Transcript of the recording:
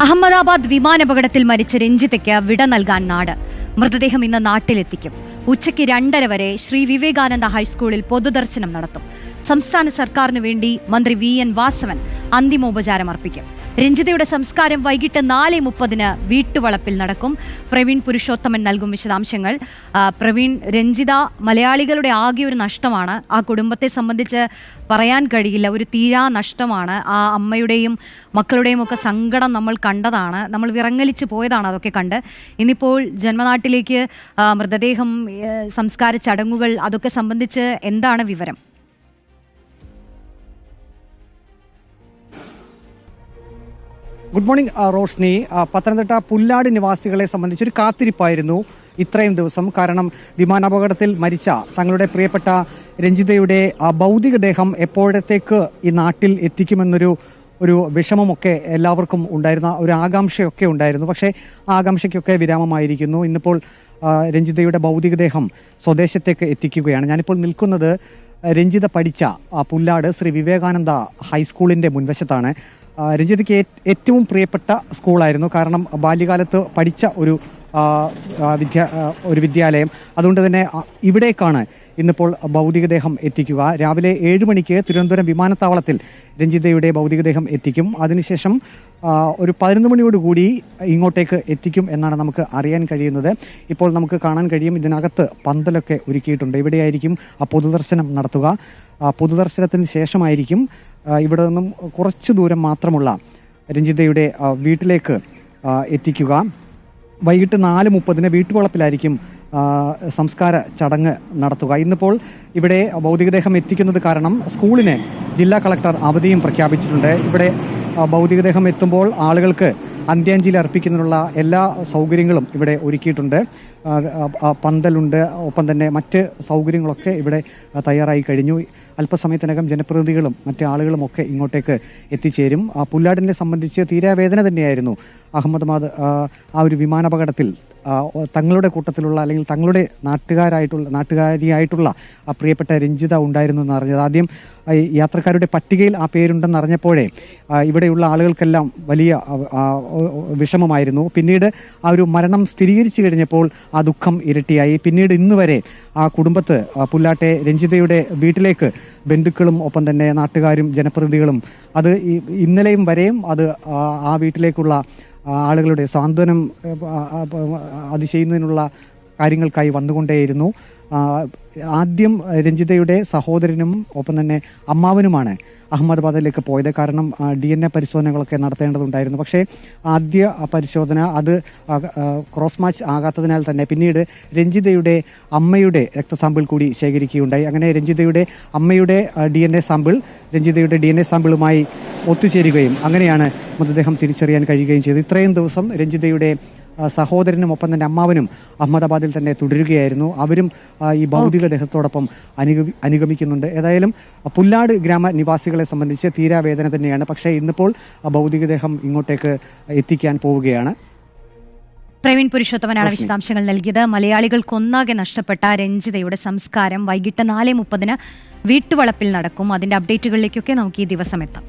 അഹമ്മദാബാദ് വിമാനാപകടത്തിൽ മരിച്ച രഞ്ജിതയ്ക്ക് വിട നൽകാൻ നാട്. മൃതദേഹം ഇന്ന് നാട്ടിലെത്തിക്കും. ഉച്ചയ്ക്ക് 2:30 വരെ ശ്രീ വിവേകാനന്ദ ഹൈസ്കൂളിൽ പൊതുദർശനം നടത്തും. സംസ്ഥാന സർക്കാരിനു വേണ്ടി മന്ത്രി VN വാസവൻ അന്തിമോപചാരം അർപ്പിക്കും. രഞ്ജിതയുടെ സംസ്കാരം വൈകിട്ട് 4:30 വീട്ടുവളപ്പിൽ നടക്കും. പ്രവീൺ പുരുഷോത്തമൻ നൽകും വിശദാംശങ്ങൾ. പ്രവീൺ, രഞ്ജിത മലയാളികളുടെ ആകെ ഒരു നഷ്ടമാണ്. ആ കുടുംബത്തെ സംബന്ധിച്ച് പറയാൻ കഴിയില്ല, ഒരു തീരാ നഷ്ടമാണ്. ആ അമ്മയുടെയും മക്കളുടെയും ഒക്കെ സങ്കടം നമ്മൾ കണ്ടതാണ്, നമ്മൾ വിറങ്ങലിച്ച് പോയതാണ് അതൊക്കെ കണ്ട്. ഇന്നിപ്പോൾ ജന്മനാട്ടിലേക്ക് മൃതദേഹം, സംസ്കാര ചടങ്ങുകൾ, അതൊക്കെ സംബന്ധിച്ച് എന്താണ് വിവരം? Good morning Roshni. പത്തനംതിട്ട പുല്ലാട് നിവാസികളെ സംബന്ധിച്ചൊരു കാത്തിരിപ്പായിരുന്നു ഇത്രയും ദിവസം. കാരണം വിമാനാപകടത്തിൽ മരിച്ച തങ്ങളുടെ പ്രിയപ്പെട്ട രഞ്ജിതയുടെ ഭൗതികദേഹം എപ്പോഴത്തേക്ക് ഈ നാട്ടിൽ എത്തിക്കുമെന്നൊരു വിഷമമൊക്കെ എല്ലാവർക്കും ഉണ്ടായിരുന്ന ഒരു ആകാംക്ഷയൊക്കെ ഉണ്ടായിരുന്നു. പക്ഷേ ആ ആകാംക്ഷയ്ക്കൊക്കെ വിരാമമായിരിക്കുന്നു. ഇന്നിപ്പോൾ രഞ്ജിതയുടെ ഭൗതികദേഹം സ്വദേശത്തേക്ക് എത്തിക്കുകയാണ്. ഞാനിപ്പോൾ നിൽക്കുന്നത് രഞ്ജിത പഠിച്ച പുല്ലാട് ശ്രീ വിവേകാനന്ദ ഹൈസ്കൂളിൻ്റെ മുൻവശത്താണ്. രഞ്ജിതയ്ക്ക് ഏറ്റവും പ്രിയപ്പെട്ട സ്കൂളായിരുന്നു. കാരണം ബാല്യകാലത്ത് പഠിച്ച ഒരു വിദ്യാലയം. അതുകൊണ്ട് തന്നെ ഇവിടേക്കാണ് ഇന്നിപ്പോൾ ഭൗതികദേഹം എത്തിക്കുക. രാവിലെ 7 മണിക്ക് തിരുവനന്തപുരം വിമാനത്താവളത്തിൽ രഞ്ജിതയുടെ ഭൗതികദേഹം എത്തിക്കും. അതിനുശേഷം ഒരു 11 മണിയോടുകൂടി ഇങ്ങോട്ടേക്ക് എത്തിക്കും എന്നാണ് നമുക്ക് അറിയാൻ കഴിയുന്നത്. ഇപ്പോൾ നമുക്ക് കാണാൻ കഴിയും, ഇതിനകത്ത് പന്തലൊക്കെ ഒരുക്കിയിട്ടുണ്ട്. ഇവിടെയായിരിക്കും പൊതുദർശനം നടത്തുക. പൊതുദർശനത്തിന് ശേഷമായിരിക്കും ഇവിടെ നിന്നും കുറച്ച് ദൂരം മാത്രമുള്ള രഞ്ജിതയുടെ വീട്ടിലേക്ക് എത്തിക്കുക. വൈകിട്ട് 4:30 വീട്ടുവളപ്പിലായിരിക്കും സംസ്കാര ചടങ്ങ് നടത്തുക. ഇന്നിപ്പോൾ ഇവിടെ ഭൗതികദേഹം എത്തിക്കുന്നത് കാരണം സ്കൂളിന് ജില്ലാ കളക്ടർ അവധിയും പ്രഖ്യാപിച്ചിട്ടുണ്ട്. ഇവിടെ ഭൗതികദേഹം എത്തുമ്പോൾ ആളുകൾക്ക് അന്ത്യാഞ്ജലി അർപ്പിക്കുന്നതിനുള്ള എല്ലാ സൗകര്യങ്ങളും ഇവിടെ ഒരുക്കിയിട്ടുണ്ട്. പന്തലുണ്ട്, ഒപ്പം തന്നെ മറ്റ് സൗകര്യങ്ങളൊക്കെ ഇവിടെ തയ്യാറായി കഴിഞ്ഞു. അല്പസമയത്തിനകം ജനപ്രതിനിധികളും മറ്റ് ആളുകളും ഒക്കെ ഇങ്ങോട്ടേക്ക് എത്തിച്ചേരും. പുല്ലാടിനെ സംബന്ധിച്ച് തീരാവേദന തന്നെയായിരുന്നു അഹമ്മദാബാദ് ആ ഒരു വിമാനാപകടത്തിൽ തങ്ങളുടെ കൂട്ടത്തിലുള്ള അല്ലെങ്കിൽ തങ്ങളുടെ നാട്ടുകാരിയായിട്ടുള്ള പ്രിയപ്പെട്ട രഞ്ജിത ഉണ്ടായിരുന്നു എന്ന് അറിഞ്ഞത്. ആദ്യം യാത്രക്കാരുടെ പട്ടികയിൽ ആ പേരുണ്ടെന്ന് അറിഞ്ഞപ്പോഴേ ഇവിടെയുള്ള ആളുകൾക്കെല്ലാം വലിയ വിഷമമായിരുന്നു. പിന്നീട് ആ ഒരു മരണം സ്ഥിരീകരിച്ചു കഴിഞ്ഞപ്പോൾ ആ ദുഃഖം ഇരട്ടിയായി. പിന്നീട് ഇന്ന് വരെ ആ കുടുംബത്ത് പുല്ലാട്ടെ രഞ്ജിതയുടെ വീട്ടിലേക്ക് ബന്ധുക്കളും ഒപ്പം തന്നെ നാട്ടുകാരും ജനപ്രതിനിധികളും അത് ഇന്നലെയും വരെയും അത് ആ വീട്ടിലേക്കുള്ള ആളുകളുടെ സാന്ത്വനം അത് ചെയ്യുന്നതിനുള്ള കാര്യങ്ങൾക്കായി വന്നുകൊണ്ടേയിരുന്നു. ആദ്യം രഞ്ജിതയുടെ സഹോദരനും ഒപ്പം തന്നെ അമ്മാവനുമാണ് അഹമ്മദാബാദിലേക്ക് പോയത്. കാരണം DNA പരിശോധനകളൊക്കെ നടത്തേണ്ടതുണ്ടായിരുന്നു. പക്ഷേ ആദ്യ പരിശോധന അത് ക്രോസ് മാച്ച് ആകാത്തതിനാൽ തന്നെ പിന്നീട് രഞ്ജിതയുടെ അമ്മയുടെ രക്തസാമ്പിൾ കൂടി ശേഖരിക്കുകയുണ്ടായി. അങ്ങനെ രഞ്ജിതയുടെ അമ്മയുടെ DNA സാമ്പിൾ രഞ്ജിതയുടെ DNA സാമ്പിളുമായി ഒത്തുചേരുകയും അങ്ങനെയാണ് മൃതദേഹം തിരിച്ചറിയാൻ കഴിയുകയും ചെയ്തത്. ഇത്രയും ദിവസം രഞ്ജിതയുടെ സഹോദരനും ഒപ്പം തന്നെ അമ്മാവനും അഹമ്മദാബാദിൽ തന്നെ തുടരുകയായിരുന്നു. അവരും ഈ ഭൗതികദേഹത്തോടൊപ്പം അനുഗമിക്കുന്നുണ്ട്. ഏതായാലും പുല്ലാട് ഗ്രാമ നിവാസികളെ സംബന്ധിച്ച് തീരാവേദന തന്നെയാണ്. പക്ഷേ ഇന്നിപ്പോൾ ഭൗതികദേഹം ഇങ്ങോട്ടേക്ക് എത്തിക്കാൻ പോവുകയാണ്. പ്രവീൺ പുരുഷോത്തമനാണ് വിശദാംശങ്ങൾ നൽകിയത്. മലയാളികൾക്കൊന്നാകെ നഷ്ടപ്പെട്ട രഞ്ജിതയുടെ സംസ്കാരം വൈകിട്ട് 4:30 വീട്ടുവളപ്പിൽ നടക്കും. അതിന്റെ അപ്ഡേറ്റുകളിലേക്കൊക്കെ നമുക്ക് ഈ ദിവസം എത്താം.